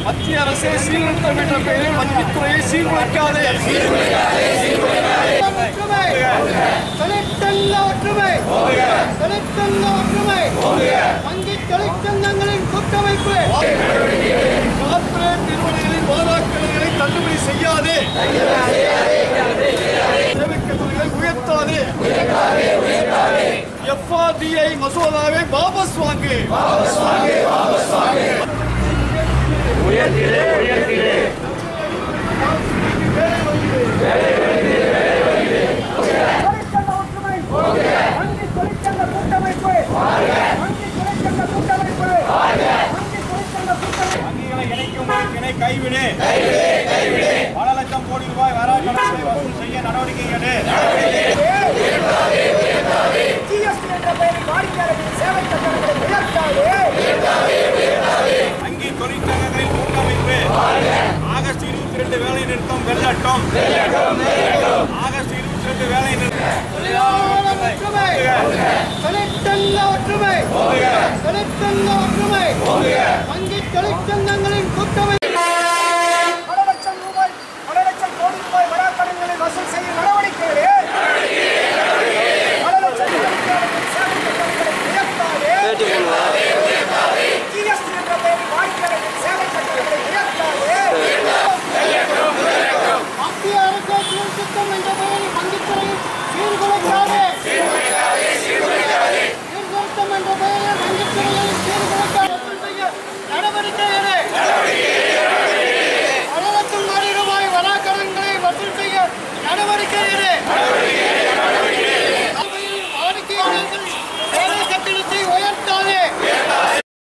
மத்திய அரசே சீர்திருத்தம் என்ற பெயரில் வங்கித்துறையை சீர்குலைக்காதே. வங்கி தொழிற்சங்கங்களின் கூட்டமைப்பு கார்ப்பரேட் நிறுவனங்களின் வாதாக்கல்களை தள்ளுபடி செய்யாதே. சேவைக்கல்விகளை உயர்த்தாதே. FRDI மசோதாவை வாபஸ் வாங்கு. கைவிடு. பல லட்சம் கோடி ரூபாய் வராக்கடனை வசூல் செய்ய நடவடிக்கை எடு. வங்கி தொழிற்சங்கங்களின் கூட்டமைப்பு ஆகஸ்ட் 22 வேலை நிறுத்தம் வெள்ளட்டும். ஆகஸ்ட் 22 வேலை நிறுத்தம். வங்கி தொழிற்சங்கங்களின் கூட்டமைப்பு